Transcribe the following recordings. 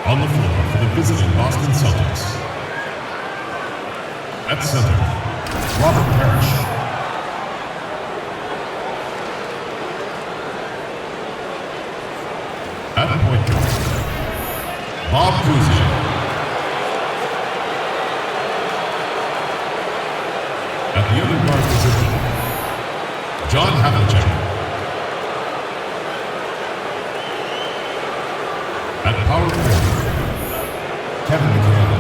On the floor for the visiting Boston Celtics. At center, Robert Parrish. At point guard, Bob Cousy. At the other guard position, John Havlicek. At power forward, Kevin McHale.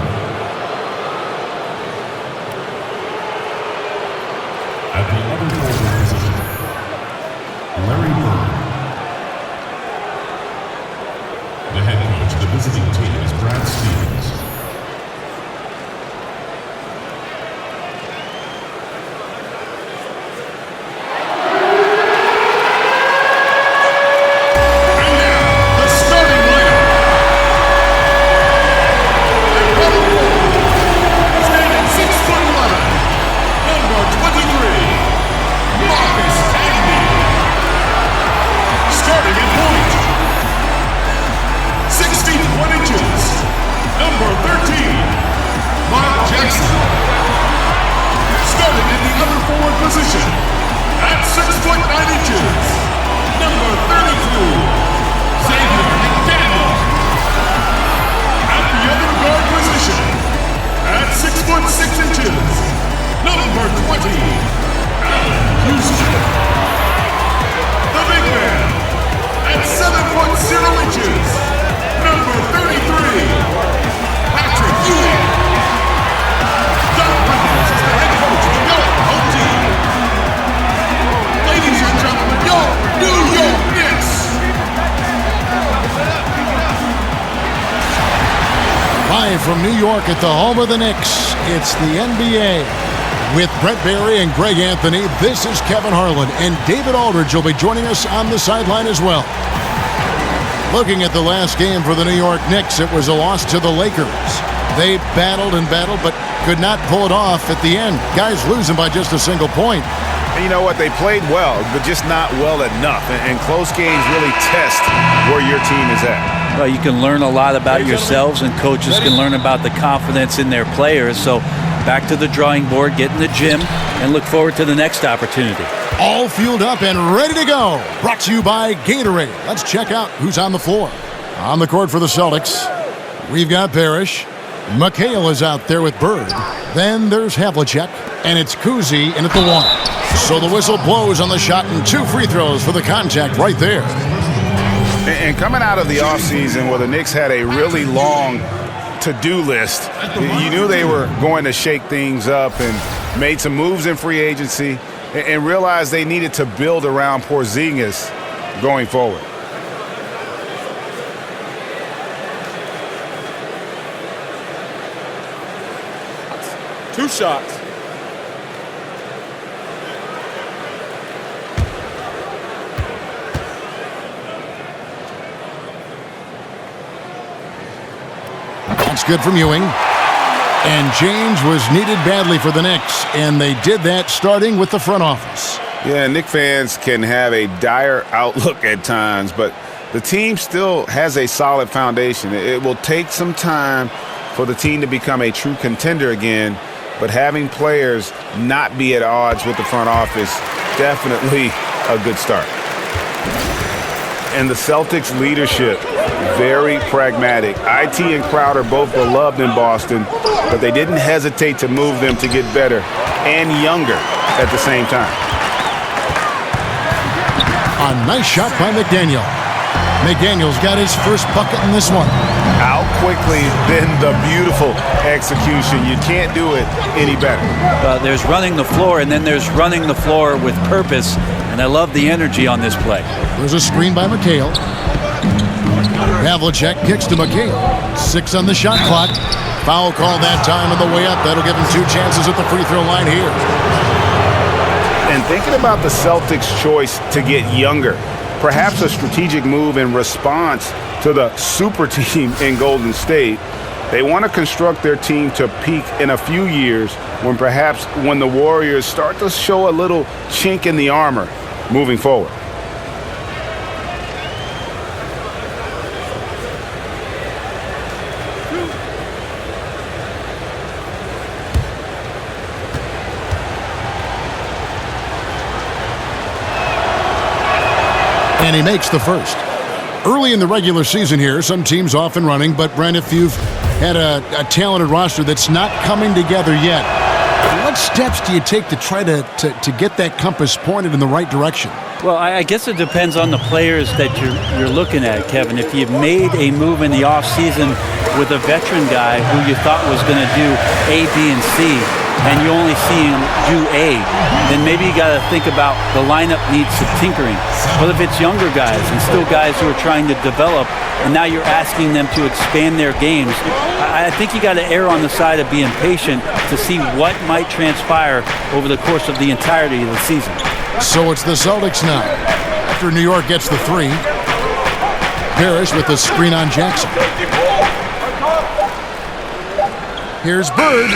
At the other forward position, Larry Bird. The head coach of the visiting team is Brad Stevens. From New York at the home of the Knicks, it's the NBA. With Brett Barry and Greg Anthony, this is Kevin Harlan, and David Aldridge will be joining us on the sideline as well. Looking at the last game for the New York Knicks, it was a loss to the Lakers. They battled and battled, but could not pull it off at the end. Guys losing by just a single point. And you know what? They played well, but just not well enough. And close games really test where your team is at. Well, you can learn a lot about yourselves, and coaches can learn about the confidence in their players. So back to the drawing board, get in the gym, and look forward to the next opportunity. All fueled up and ready to go. Brought to you by Gatorade. Let's check out who's on the floor. On the court for the Celtics, we've got Parrish. McHale is out there with Bird. Then there's Havlicek, and it's Cousy in at the one. So the whistle blows on the shot, and 2 free throws for the contact right there. And coming out of the offseason where the Knicks had a really long to-do list, you knew they were going to shake things up and made some moves in free agency and realized they needed to build around Porzingis going forward. Two shots. That's good from Ewing. And change was needed badly for the Knicks, and they did that starting with the front office. Yeah, Knicks fans can have a dire outlook at times, but the team still has a solid foundation. It will take some time for the team to become a true contender again, but having players not be at odds with the front office, definitely a good start. And the Celtics leadership, very pragmatic. IT and Crowder both beloved in Boston, but they didn't hesitate to move them to get better and younger at the same time. A nice shot by McDaniel. McDaniel's got his first bucket in this one. Out quickly, then the beautiful execution. You can't do it any better. There's running the floor, and then there's running the floor with purpose, and I love the energy on this play. There's a screen by McHale. Havlicek kicks to McHale. 6 on the shot clock. Foul call that time on the way up. That'll give him 2 chances at the free throw line here. And thinking about the Celtics' choice to get younger, perhaps a strategic move in response to the super team in Golden State, they want to construct their team to peak in a few years when the Warriors start to show a little chink in the armor moving forward. And he makes the first. Early in the regular season here, some teams off and running, but Brent, if you've had a talented roster that's not coming together yet, what steps do you take to try to get that compass pointed in the right direction? Well, I guess it depends on the players that you're looking at, Kevin. If you've made a move in the offseason with a veteran guy who you thought was going to do A, B, and C, and you only see him do A, then maybe you got to think about the lineup needs some tinkering. But if it's younger guys and still guys who are trying to develop, and now you're asking them to expand their games, I think you got to err on the side of being patient to see what might transpire over the course of the entirety of the season. So it's the Celtics now. After New York gets the three, Parrish with the screen on Jackson. Here's Bird.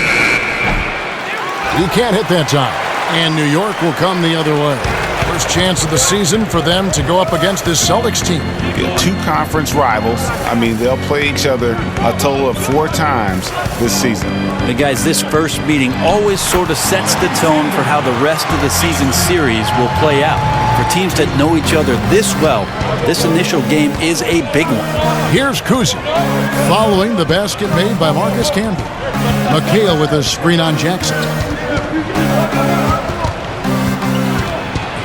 He can't hit that time. And New York will come the other way. First chance of the season for them to go up against this Celtics team. You get two conference rivals. I mean, they'll play each other a total of 4 times this season. And guys, this first meeting always sort of sets the tone for how the rest of the season series will play out. For teams that know each other this well, this initial game is a big one. Here's Kuzi, following the basket made by Marcus Camby. McHale with a screen on Jackson.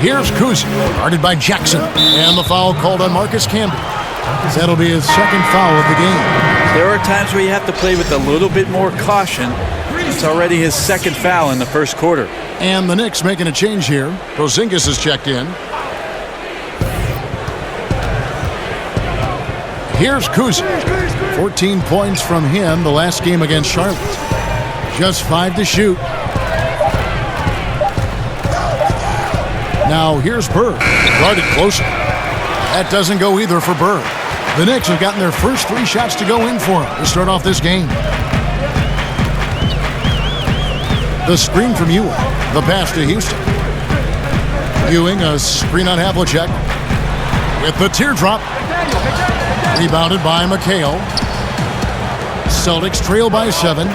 Here's Kuzi, guarded by Jackson. And the foul called on Marcus Camby. That'll be his second foul of the game. There are times where you have to play with a little bit more caution. It's already his second foul in the first quarter. And the Knicks making a change here. Porzingis has checked in. Here's Kuzi. 14 points from him the last game against Charlotte. Just 5 to shoot. Now here's Bird, guarded closer. That doesn't go either for Bird. The Knicks have gotten their first 3 shots to go in for him to start off this game. The screen from Ewing. The pass to Houston. Ewing, a screen on Havlicek. With the teardrop. Rebounded by McHale. Celtics trail by 7.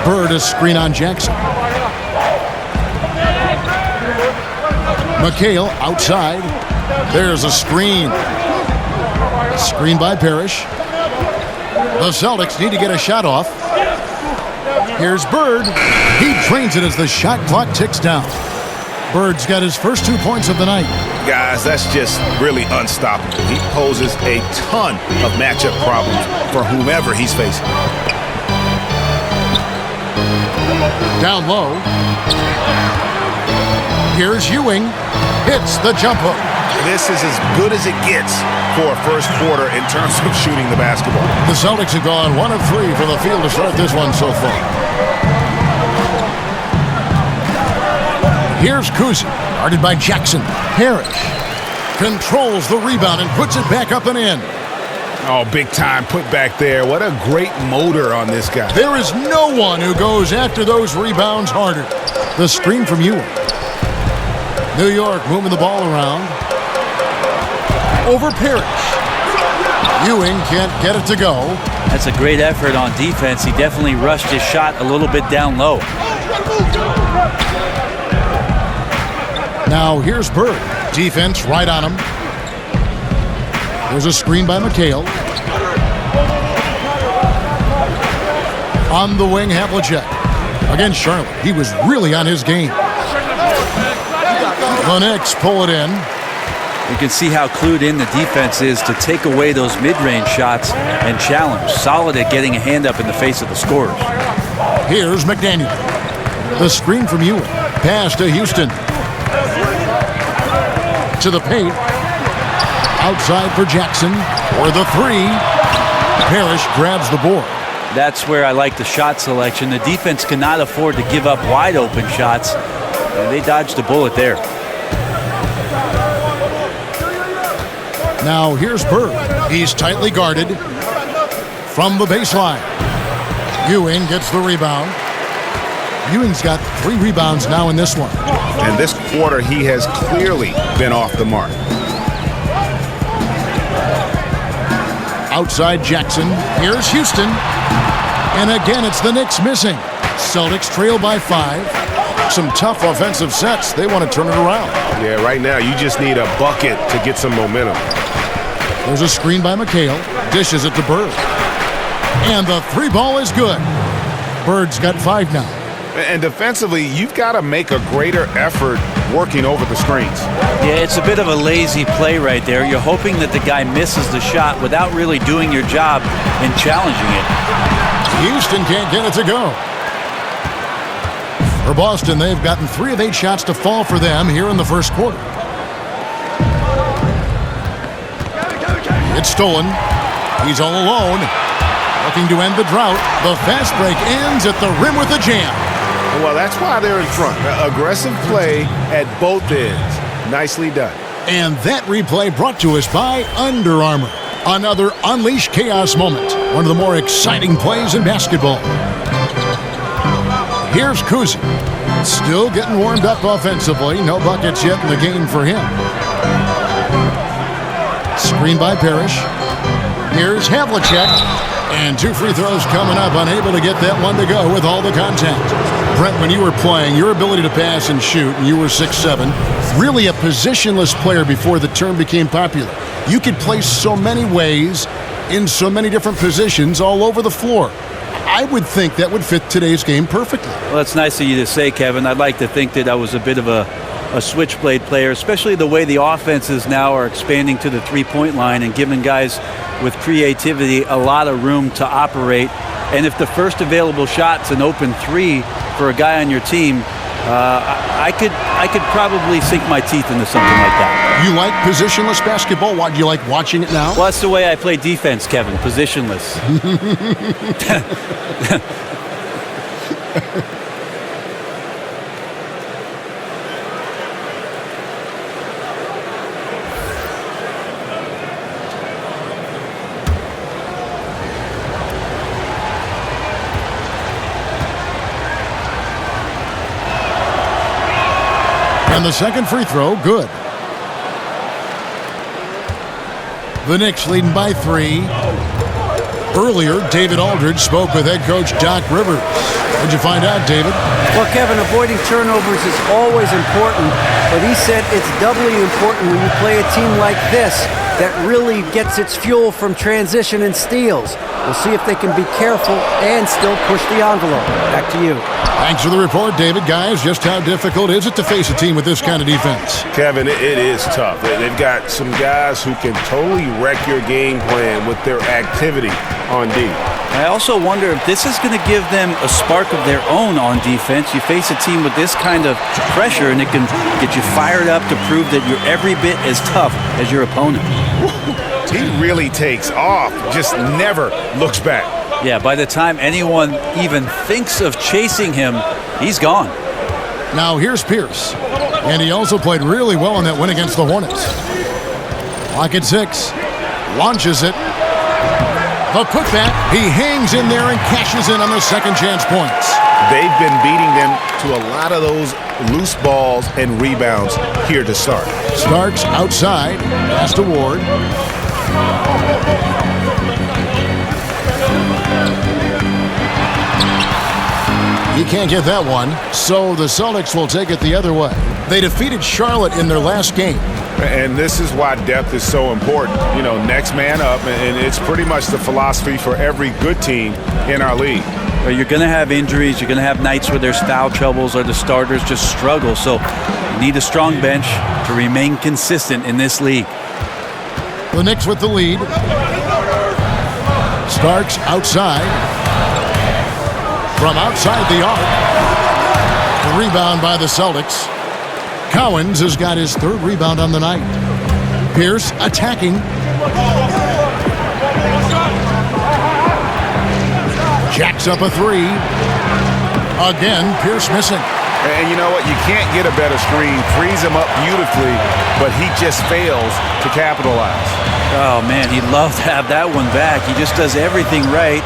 Bird, a screen on Jackson. McHale outside. There's a screen. Screen by Parrish. The Celtics need to get a shot off. Here's Bird. He drains it as the shot clock ticks down. Bird's got his first 2 points of the night. Guys, that's just really unstoppable. He poses a ton of matchup problems for whomever he's facing. Down low. Here's Ewing. Hits the jump hook. This is as good as it gets for a first quarter in terms of shooting the basketball. The Celtics have gone 1 of 3 from the field to start this one so far. Here's Kuzi, guarded by Jackson. Parrish controls the rebound and puts it back up and in. Oh, big time put back there. What a great motor on this guy. There is no one who goes after those rebounds harder. The screen from Ewing. New York moving the ball around. Over Parrish. Ewing can't get it to go. That's a great effort on defense. He definitely rushed his shot a little bit down low. Now here's Bird. Defense right on him. There's a screen by McHale. On the wing, Havlicek. Against Charlotte, he was really on his game. The Knicks pull it in. You can see how clued in the defense is to take away those mid-range shots and challenge. Solid at getting a hand up in the face of the scorers. Here's McDaniel. The screen from Ewing. Pass to Houston. To the paint. Outside for Jackson. For the 3. Parrish grabs the board. That's where I like the shot selection. The defense cannot afford to give up wide open shots. And they dodged a bullet there. Now here's Bird. He's tightly guarded from the baseline. Ewing gets the rebound. Ewing's got 3 rebounds now in this one. And this quarter, he has clearly been off the mark. Outside Jackson. Here's Houston. And again, it's the Knicks missing. Celtics trail by 5. some tough offensive sets. They want to turn it around. Yeah, right now you just need a bucket to get some momentum. There's a screen by McHale. Dishes it to Bird. And the three ball is good. Bird's got 5 now. And defensively, you've got to make a greater effort working over the screens. Yeah, it's a bit of a lazy play right there. You're hoping that the guy misses the shot without really doing your job in challenging it. Houston can't get it to go. For Boston, they've gotten 3 of 8 shots to fall for them here in the first quarter. It's stolen. He's all alone. Looking to end the drought. The fast break ends at the rim with a jam. Well, that's why they're in front. Aggressive play at both ends. Nicely done. And that replay brought to us by Under Armour. Another Unleash Chaos moment. One of the more exciting plays in basketball. Here's Kuzi. Still getting warmed up offensively. No buckets yet in the game for him. Screen by Parrish. Here's Havlicek. And 2 free throws coming up. Unable to get that one to go with all the contact. Brent, when you were playing, your ability to pass and shoot, and you were 6'7", really a positionless player before the term became popular. You could play so many ways in so many different positions all over the floor. I would think that would fit today's game perfectly. Well, it's nice of you to say, Kevin. I'd like to think that I was a bit of a switchblade player, especially the way the offenses now are expanding to the three-point line and giving guys with creativity a lot of room to operate. And if the first available shot's an open 3 for a guy on your team, I could probably sink my teeth into something like that. You like positionless basketball? Why do you like watching it now? Well, that's the way I play defense, Kevin. Positionless. And the second free throw, good. The Knicks leading by 3. Earlier, David Aldridge spoke with head coach Doc Rivers. What'd you find out, David? Well, Kevin, avoiding turnovers is always important, but he said it's doubly important when you play a team like this that really gets its fuel from transition and steals. We'll see if they can be careful and still push the envelope. Back to you. Thanks for the report, David. Guys, just how difficult is it to face a team with this kind of defense? Kevin, it is tough. They've got some guys who can totally wreck your game plan with their activity on D. I also wonder if this is going to give them a spark of their own on defense. You face a team with this kind of pressure, and it can get you fired up to prove that you're every bit as tough as your opponent. He really takes off, just never looks back. Yeah, by the time anyone even thinks of chasing him, he's gone. Now here's Pierce. And he also played really well in that win against the Hornets. Clock at 6. Launches it. The putback. He hangs in there and cashes in on the second chance points. They've been beating them to a lot of those loose balls and rebounds here to start. Starks outside. Pass to Ward. He can't get that one, so the Celtics will take it the other way. They defeated Charlotte in their last game. And this is why depth is so important. You know, next man up, and it's pretty much the philosophy for every good team in our league. You're going to have injuries. You're going to have nights where there's foul troubles or the starters just struggle. So you need a strong bench to remain consistent in this league. The Knicks with the lead. Starks outside. From outside the arc. The rebound by the Celtics. Cowens has got his 3rd rebound on the night. Pierce attacking. Jacks up a 3. Again, Pierce missing. And you know what? You can't get a better screen. Frees him up beautifully, but he just fails to capitalize. Oh, man, he'd love to have that one back. He just does everything right,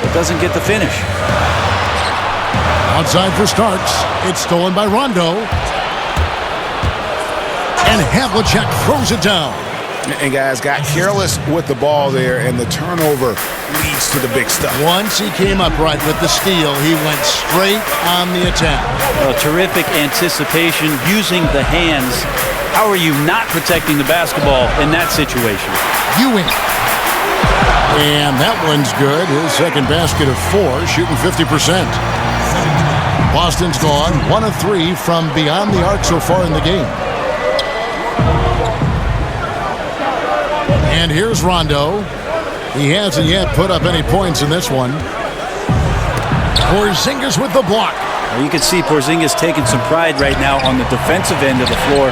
but doesn't get the finish. Outside for Starks. It's stolen by Rondo. And Havlicek throws it down. And guys got careless with the ball there, and the turnover leads to the big stuff. Once he came upright with the steal, he went straight on the attack. Terrific anticipation using the hands. How are you not protecting the basketball in that situation? Ewing. And that one's good. His second basket of 4, shooting 50%. Boston's gone 1 of 3 from beyond the arc so far in the game. And here's Rondo. He hasn't yet put up any points in this one. Porzingis with the block. You can see Porzingis taking some pride right now on the defensive end of the floor,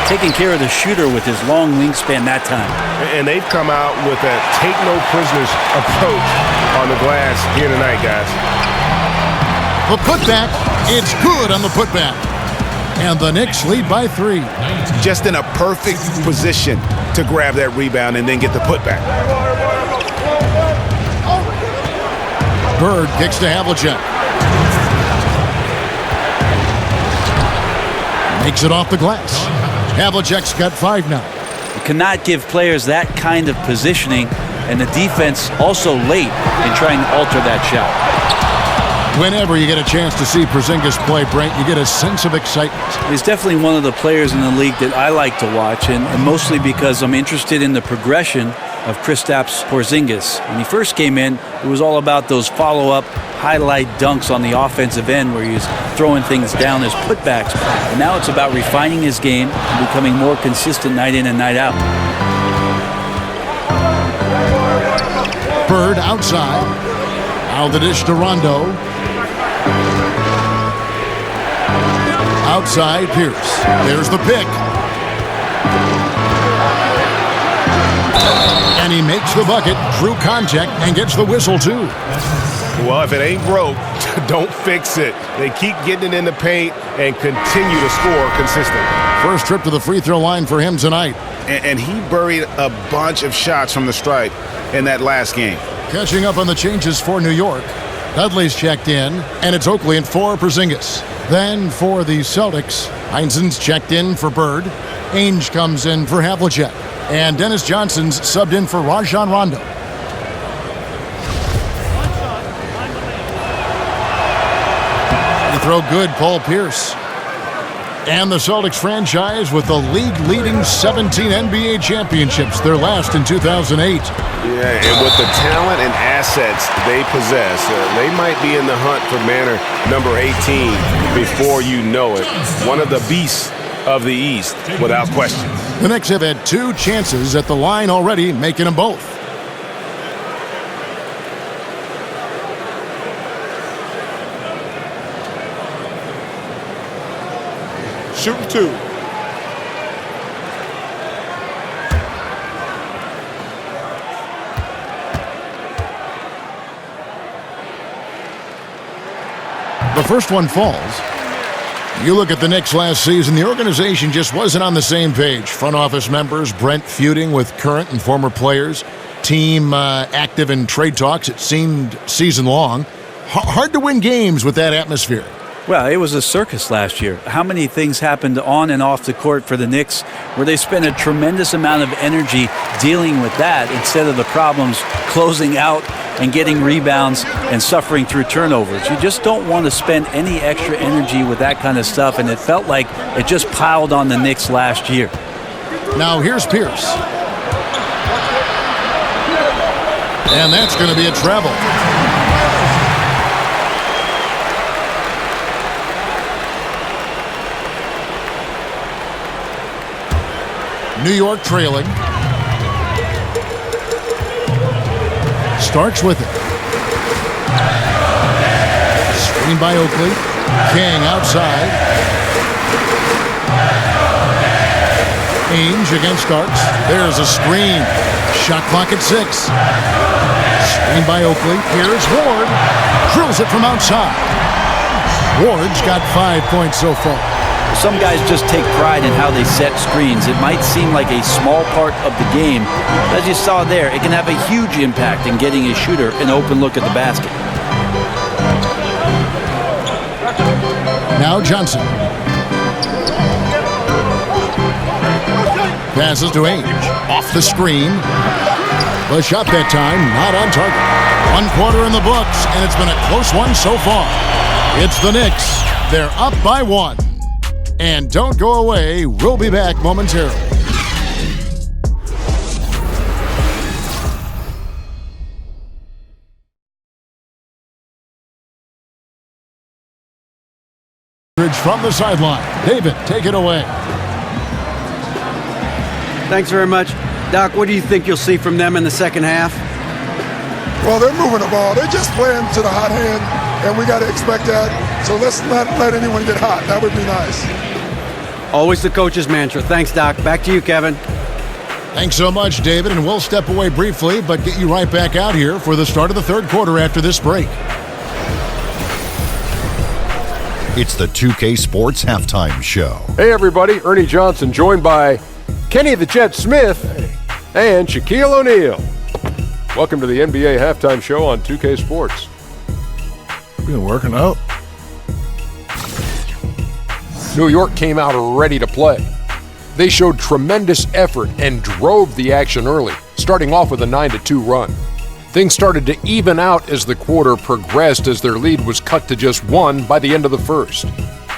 taking care of the shooter with his long wingspan that time. And they've come out with a take-no-prisoners approach on the glass here tonight, guys. The putback. It's good on the putback. And the Knicks lead by 3. Just in a perfect position to grab that rebound and then get the putback. Bird kicks to Havlicek. Makes it off the glass. Havlicek's got 5 now. You cannot give players that kind of positioning, and the defense also late in trying to alter that shot. Whenever you get a chance to see Porzingis play, Brent, you get a sense of excitement. He's definitely one of the players in the league that I like to watch, and mostly because I'm interested in the progression of Kristaps Porzingis. When he first came in, it was all about those follow-up highlight dunks on the offensive end where he's throwing things down as putbacks. And now it's about refining his game and becoming more consistent night in and night out. Bird outside. Out the dish to Rondo. Outside, Pierce. There's the pick. And he makes the bucket, drew contact, and gets the whistle, too. Well, if it ain't broke, don't fix it. They keep getting it in the paint and continue to score consistently. First trip to the free throw line for him tonight. And he buried a bunch of shots from the stripe in that last game. Catching up on the changes for New York. Dudley's checked in, and it's Oakley in for Porzingis. Then for the Celtics, Heinzen's checked in for Bird. Ainge comes in for Havlicek. And Dennis Johnson's subbed in for Rajon Rondo. They throw good, Paul Pierce. And the Celtics franchise with the league-leading 17 NBA championships, their last in 2008. Yeah, and with the talent and assets they possess, they might be in the hunt for banner number 18 before you know it. One of the beasts of the East, without question. The Knicks have had 2 chances at the line already, making them both. Shooting 2. The first one falls. You look at the Knicks last season, the organization just wasn't on the same page. Front office members, Brent feuding with current and former players, team active in trade talks, it seemed season long. Hard to win games with that atmosphere. Well, it was a circus last year. How many things happened on and off the court for the Knicks where they spent a tremendous amount of energy dealing with that instead of the problems closing out and getting rebounds and suffering through turnovers. You just don't want to spend any extra energy with that kind of stuff, and it felt like it just piled on the Knicks last year. Now here's Pierce. And that's going to be a travel. New York trailing. Starks with it. Screen by Oakley. King outside. Ainge against Starks. There's a screen. Shot clock at 6. Screen by Oakley. Here's Ward. Drills it from outside. Ward's got 5 points so far. Some guys just take pride in how they set screens. It might seem like a small part of the game. As you saw there, it can have a huge impact in getting a shooter an open look at the basket. Now Johnson. Passes to Ainge. Off the screen. The shot that time, not on target. 1 quarter in the books, and it's been a close one so far. It's the Knicks. They're up by 1. And don't go away. We'll be back momentarily. From the sideline. David, take it away. Thanks very much. Doc, what do you think you'll see from them in the second half? Well, they're moving the ball. They're just playing to the hot hand, and we got to expect that. So let's not let anyone get hot. That would be nice. Always the coach's mantra. Thanks, Doc. Back to you, Kevin. Thanks so much, David, and we'll step away briefly, but get you right back out here for the start of the third quarter after this break. It's the 2K Sports Halftime Show. Hey, everybody. Ernie Johnson, joined by Kenny the Jet Smith and Shaquille O'Neal. Welcome to the NBA Halftime Show on 2K Sports. Been working out. New York came out ready to play. They showed tremendous effort and drove the action early, starting off with a 9-2 run. Things started to even out as the quarter progressed, as their lead was cut to just 1 by the end of the first.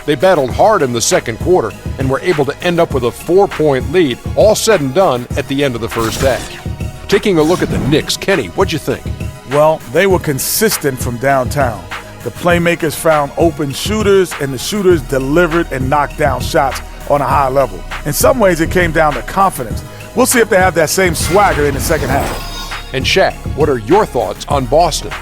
They battled hard in the second quarter and were able to end up with a 4-point lead, all said and done at the end of the first half. Taking a look at the Knicks, Kenny, what'd you think? Well, they were consistent from downtown. The playmakers found open shooters, and the shooters delivered and knocked down shots on a high level. In some ways, it came down to confidence. We'll see if they have that same swagger in the second half. And Shaq, what are your thoughts on Boston?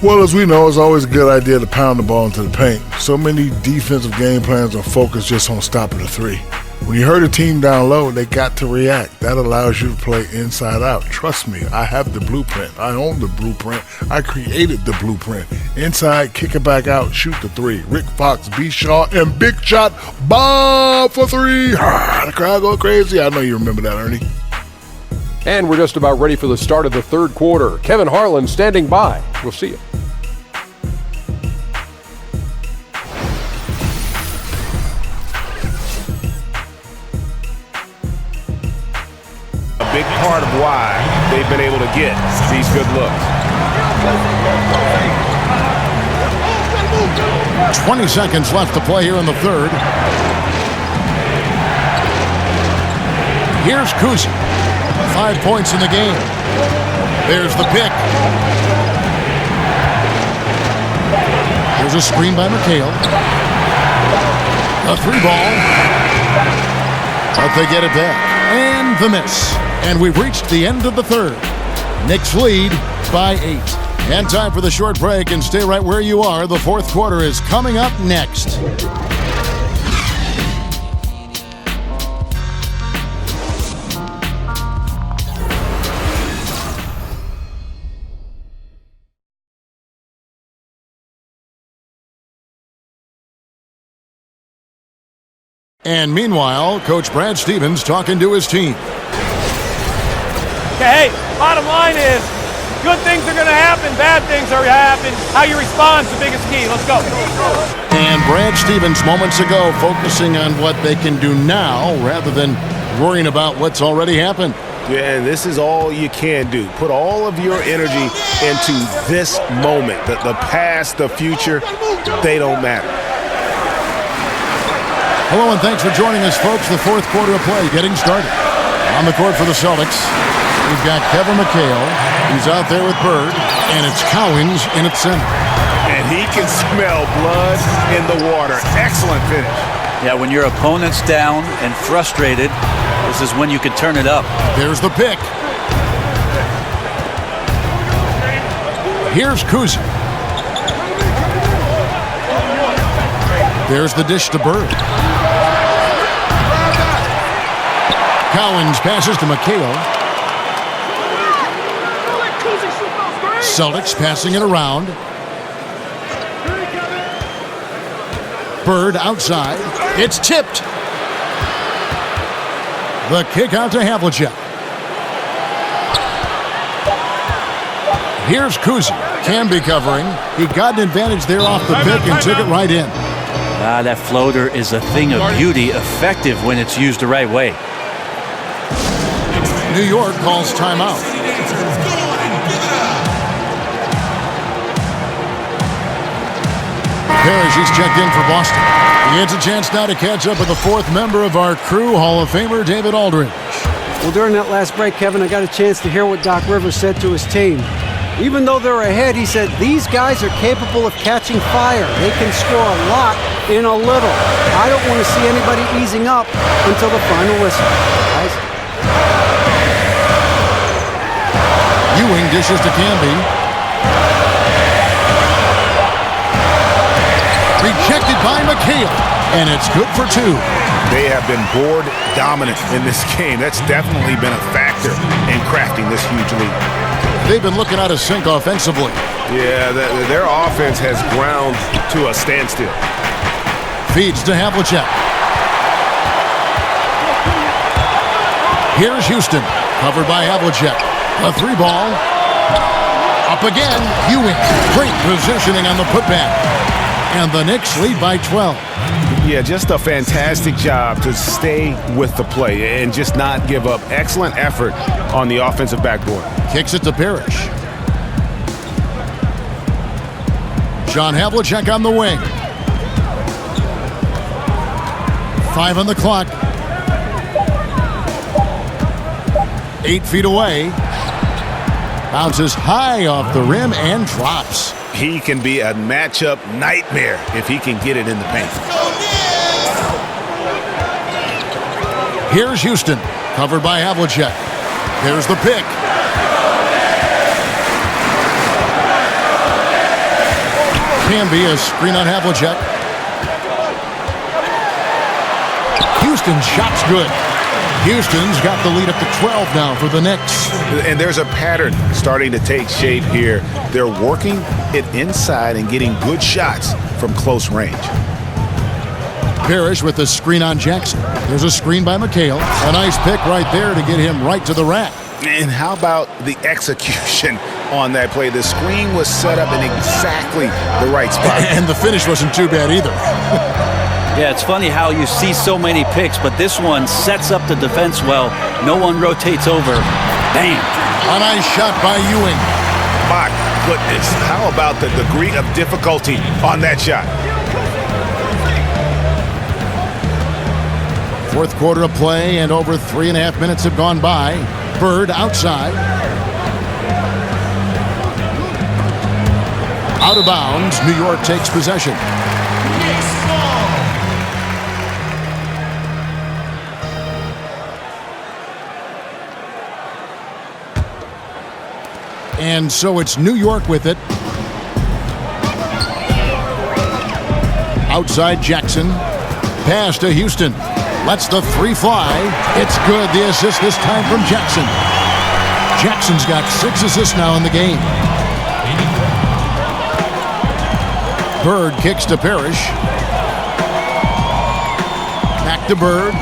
Well, as we know, it's always a good idea to pound the ball into the paint. So many defensive game plans are focused just on stopping the three. When you hurt a team down low, they got to react. That allows you to play inside out. Trust me, I have the blueprint. I own the blueprint. I created the blueprint. Inside, kick it back out, shoot the three. Rick Fox, B. Shaw, and big shot, Bob for three. The crowd go crazy. I know you remember that, Ernie. And we're just about ready for the start of the third quarter. Kevin Harlan standing by. We'll see you. A big part of why they've been able to get these good looks. 20 seconds left to play here in the third. Here's Kuzi. 5 points in the game. There's the pick. There's a screen by McHale. A 3-ball. But they get it back. And the miss. And we've reached the end of the third. Knicks lead by 8. And time for the short break, and stay right where you are. The fourth quarter is coming up next. And meanwhile, Coach Brad Stevens talking to his team. Okay, hey, bottom line is, good things are going to happen, bad things are going to happen. How you respond is the biggest key. Let's go. And Brad Stevens moments ago focusing on what they can do now rather than worrying about what's already happened. Yeah, and this is all you can do. Put all of your energy into this moment. The past, the future, they don't matter. Hello and thanks for joining us, folks. The fourth quarter of play getting started. On the court for the Celtics, we've got Kevin McHale. He's out there with Bird, and it's Cowens in its center. And he can smell blood in the water. Excellent finish. Yeah, when your opponent's down and frustrated, this is when you can turn it up. There's the pick. Here's Kuzi. There's the dish to Bird. Cowens passes to McHale. Celtics passing it around. Bird outside. It's tipped. The kick out to Havlicek. Here's Kuzi. Camby covering. He got an advantage there off the pick and took it right in. That floater is a thing of beauty, effective when it's used the right way. New York calls timeout. Parrish, he's checked in for Boston. He gets a chance now to catch up with the fourth member of our crew, Hall of Famer David Aldridge. Well, during that last break, Kevin, I got a chance to hear what Doc Rivers said to his team. Even though they're ahead, he said, these guys are capable of catching fire. They can score a lot in a little. I don't want to see anybody easing up until the final whistle. Guys. Ewing dishes to Camby. Rejected by McHale, and it's good for 2. They have been board dominant in this game. That's definitely been a factor in crafting this huge lead. They've been looking out of sync offensively. Yeah, their offense has ground to a standstill. Feeds to Havlicek. Here's Houston, covered by Havlicek. A 3-ball. Up again, Ewing. Great positioning on the putback. And the Knicks lead by 12. Yeah, just a fantastic job to stay with the play and just not give up. Excellent effort on the offensive backboard. Kicks it to Parrish. John Havlicek on the wing. 5 on the clock. 8 feet away. Bounces high off the rim and drops. He can be a matchup nightmare if he can get it in the paint. Here's Houston, covered by Havlicek. Here's the pick. Can be a screen on Havlicek. Houston's shot's good. Houston's got the lead up to 12 now for the Knicks. And there's a pattern starting to take shape here. They're working it inside and getting good shots from close range. Parrish with the screen on Jackson. There's a screen by McHale. A nice pick right there to get him right to the rack. And how about the execution on that play? The screen was set up in exactly the right spot. And the finish wasn't too bad either. Yeah, it's funny how you see so many picks, but this one sets up the defense well. No one rotates over. Bang! A nice shot by Ewing. My goodness, how about the degree of difficulty on that shot? Fourth quarter of play, and over 3.5 minutes have gone by. Bird outside. Out of bounds, New York takes possession. And so it's New York with it. Outside Jackson. Pass to Houston. Lets the 3 fly. It's good. The assist this time from Jackson. Jackson's got 6 assists now in the game. Bird kicks to Parrish. Back to Bird.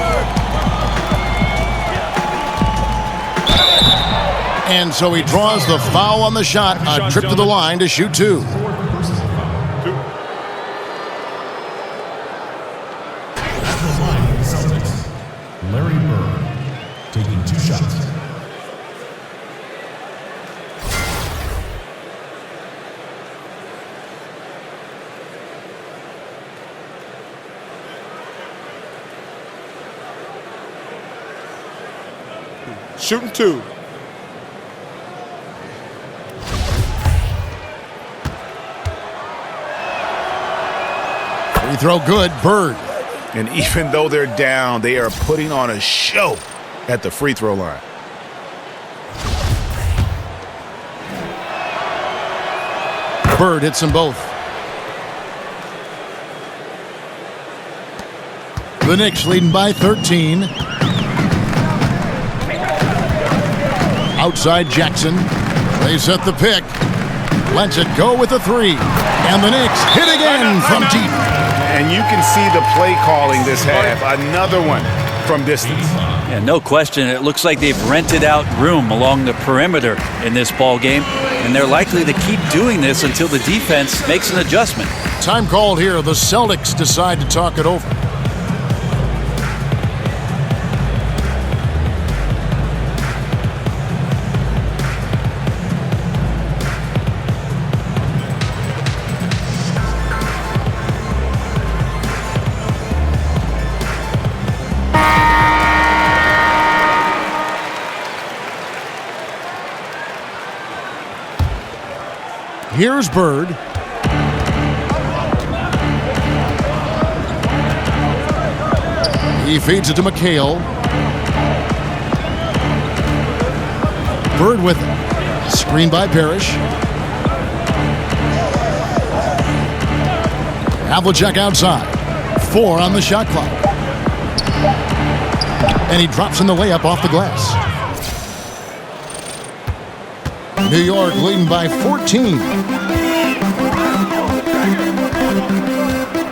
And so he draws the foul on the shot. A trip to the line to shoot 2. At the line, Celtics, Larry Bird, taking 2 shots. Shooting 2. Free throw good. Bird. And even though they're down, they are putting on a show at the free throw line. Bird hits them both. The Knicks leading by 13. Outside Jackson. They set the pick. Lets it go with a 3. And the Knicks hit again from deep. And you can see the play calling this half. Another one from distance. Yeah, no question. It looks like they've rented out room along the perimeter in this ball game, and they're likely to keep doing this until the defense makes an adjustment. Time called here. The Celtics decide to talk it over. Here's Bird. He feeds it to McHale. Bird with it. Screen by Parrish. Havlicek outside. 4 on the shot clock. And he drops in the layup off the glass. New York leading by 14.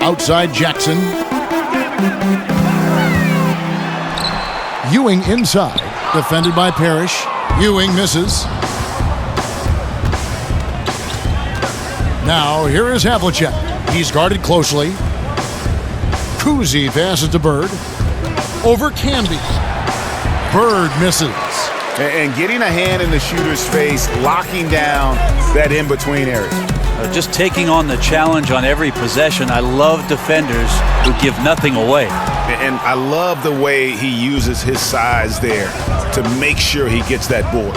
Outside Jackson. Ewing inside. Defended by Parrish. Ewing misses. Now here is Havlicek. He's guarded closely. Kuzi passes to Bird. Over Canby. Bird misses. And getting a hand in the shooter's face, locking down that in-between area. Just taking on the challenge on every possession. I love defenders who give nothing away. And I love the way he uses his size there to make sure he gets that board.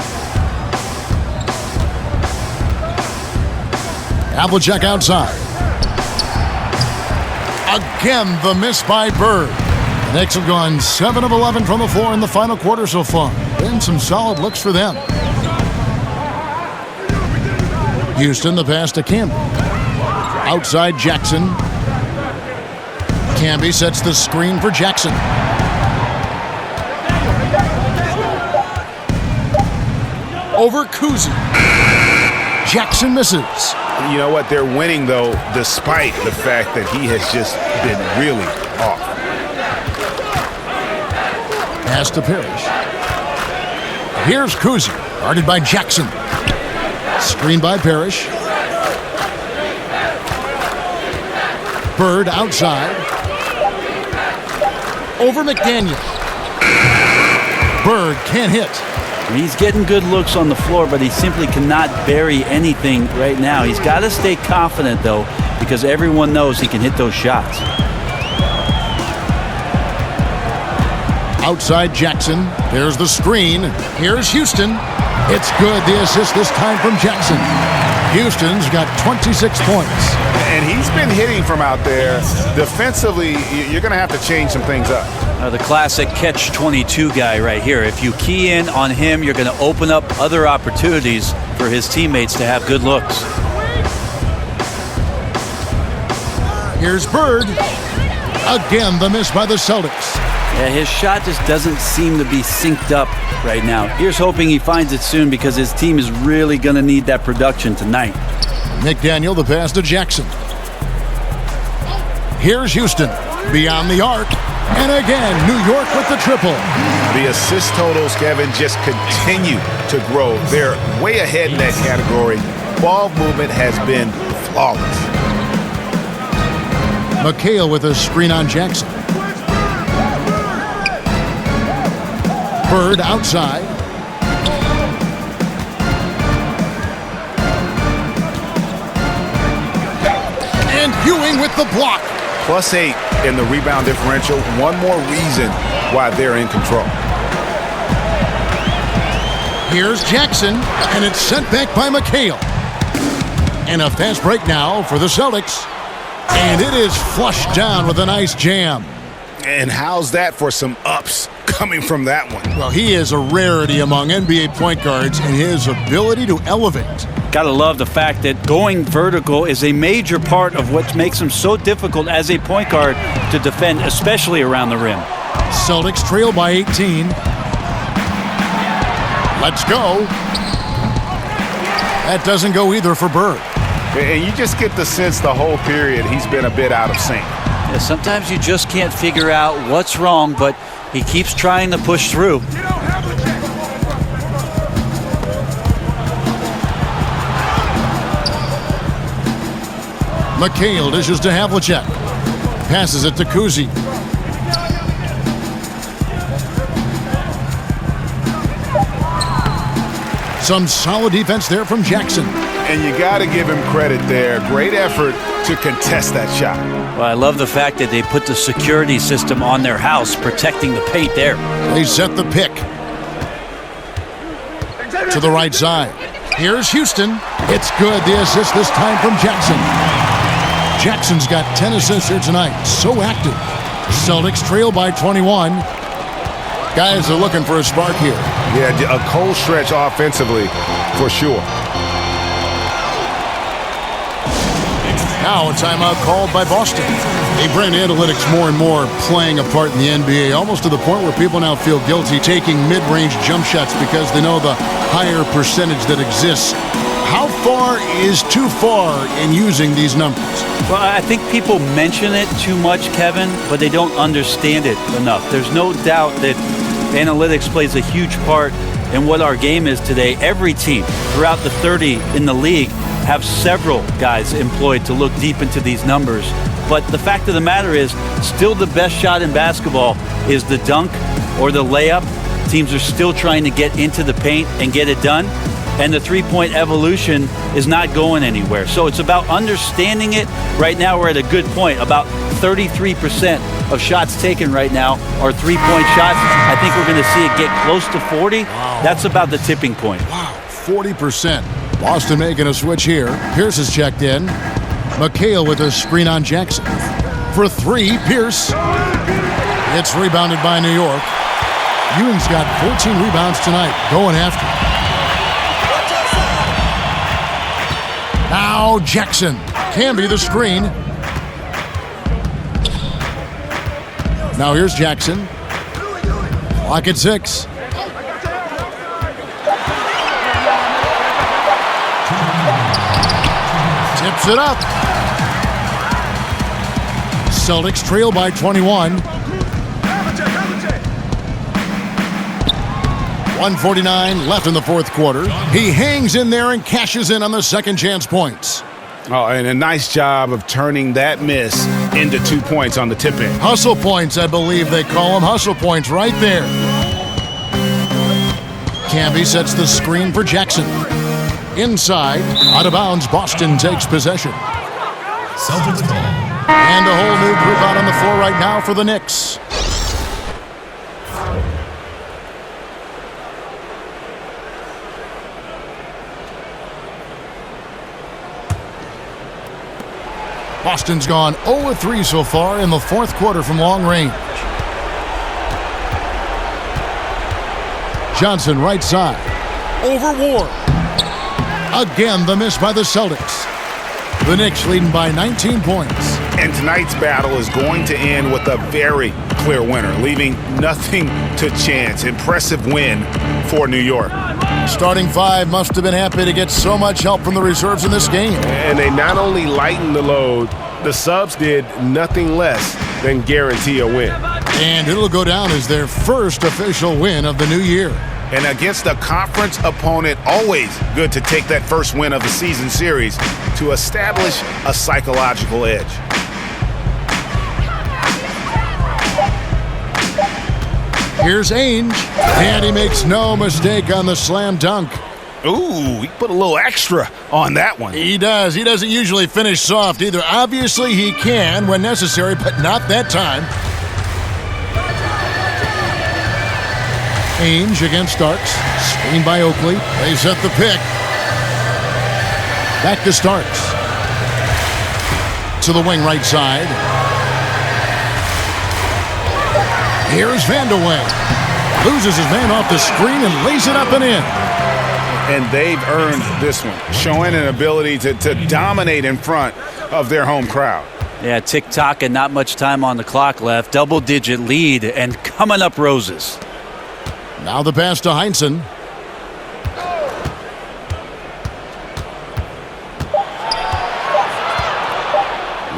Havlicek outside. Again, the miss by Bird. The Knicks have gone 7 of 11 from the floor in the final quarter so far. Been some solid looks for them. Houston, the pass to Canby. Outside Jackson. Canby sets the screen for Jackson. Over Kuzi. Jackson misses. You know what? They're winning, though, despite the fact that he has just been really off. Pass to Parrish. Here's Kuzi, guarded by Jackson. Screened by Parrish. Bird outside. Over McDaniel. Bird can't hit. He's getting good looks on the floor, but he simply cannot bury anything right now. He's got to stay confident, though, because everyone knows he can hit those shots. Outside Jackson. There's the screen. Here's Houston. It's good. The assist this time from Jackson. Houston's got 26 points. And he's been hitting from out there. Defensively, you're going to have to change some things up. The classic catch-22 guy right here. If you key in on him, you're going to open up other opportunities for his teammates to have good looks. Here's Bird. Again, the miss by the Celtics. Yeah, his shot just doesn't seem to be synced up right now. Here's hoping he finds it soon because his team is really going to need that production tonight. McDaniel, the pass to Jackson. Here's Houston. Beyond the arc. And again, New York with the triple. The assist totals, Kevin, just continue to grow. They're way ahead in that category. Ball movement has been flawless. McHale with a screen on Jackson. Bird outside. And Ewing with the block. +8 in the rebound differential. One more reason why they're in control. Here's Jackson, and it's sent back by McHale. And a fast break now for the Celtics. And it is flushed down with a nice jam. And how's that for some ups coming from that one? Well, he is a rarity among NBA point guards in his ability to elevate. Gotta love the fact that going vertical is a major part of what makes him so difficult as a point guard to defend, especially around the rim. Celtics trail by 18. Let's go. That doesn't go either for Bird. And you just get the sense the whole period he's been a bit out of sync. Yeah, sometimes you just can't figure out what's wrong, but he keeps trying to push through. McHale dishes to Havlicek. Passes it to Kuzi. Some solid defense there from Jackson. And you got to give him credit there. Great effort to contest that shot. Well, I love the fact that they put the security system on their house, protecting the paint there. They set the pick. To the right side. Here's Houston. It's good. The assist this time from Jackson. Jackson's got 10 assists here tonight. So active. Celtics trail by 21. Guys are looking for a spark here. Yeah, a cold stretch offensively for sure. Now a timeout called by Boston. They bring analytics more and more playing a part in the NBA, almost to the point where people now feel guilty taking mid-range jump shots because they know the higher percentage that exists. How far is too far in using these numbers? Well, I think people mention it too much, Kevin, but they don't understand it enough. There's no doubt that analytics plays a huge part in what our game is today. Every team throughout the 30 in the league have several guys employed to look deep into these numbers. But the fact of the matter is, still the best shot in basketball is the dunk or the layup. Teams are still trying to get into the paint and get it done. And the three-point evolution is not going anywhere. So it's about understanding it. Right now we're at a good point. About 33% of shots taken right now are three-point shots. I think we're going to see it get close to 40. Wow. That's about the tipping point. Wow, 40%. Boston making a switch here. Pierce is checked in. McHale with a screen on Jackson. For three, Pierce. It's rebounded by New York. Ewing's got 14 rebounds tonight. Going after. Now Jackson. Can be the screen. Now here's Jackson. Clock at 6. Tips it up. Celtics trail by 21. 1:49 left in the fourth quarter. He hangs in there and cashes in on the second chance points. Oh, and a nice job of turning that miss into 2 points on the tip in. Hustle points, I believe they call them. Hustle points right there. Camby sets the screen for Jackson. Inside, out of bounds, Boston takes possession. Celtics ball. And a whole new group out on the floor right now for the Knicks. Boston's gone 0-3 so far in the fourth quarter from long range. Johnson right side. Over Ward. Again, the miss by the Celtics. The Knicks leading by 19 points. And tonight's battle is going to end with a very clear winner, leaving nothing to chance. Impressive win for New York. Starting five must have been happy to get so much help from the reserves in this game. And they not only lightened the load, the subs did nothing less than guarantee a win. And it'll go down as their first official win of the new year. And against a conference opponent, always good to take that first win of the season series to establish a psychological edge. Here's Ainge, and he makes no mistake on the slam dunk. Ooh, he put a little extra on that one. He does. He doesn't usually finish soft either. Obviously, he can when necessary, but not that time. Ainge against Starks. Screened by Oakley. They set the pick. Back to Starks. To the wing right side. Here's Vandeweghe. Loses his man off the screen and lays it up and in. And they've earned this one, showing an ability to dominate in front of their home crowd. Yeah, tick-tock and not much time on the clock left. Double-digit lead and coming up roses. Now the pass to Heinsohn.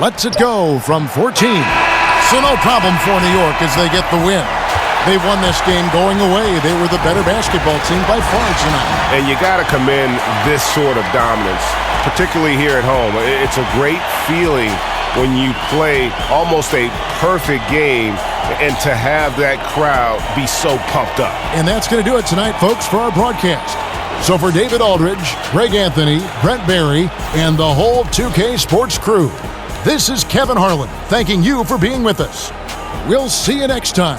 Lets it go from 14. So no problem for New York as they get the win. They won this game going away. They were the better basketball team by far tonight. And you got to commend this sort of dominance, particularly here at home. It's a great feeling when you play almost a perfect game and to have that crowd be so pumped up. And that's going to do it tonight, folks, for our broadcast. So for David Aldridge, Greg Anthony, Brent Barry, and the whole 2K Sports crew, this is Kevin Harlan thanking you for being with us. We'll see you next time.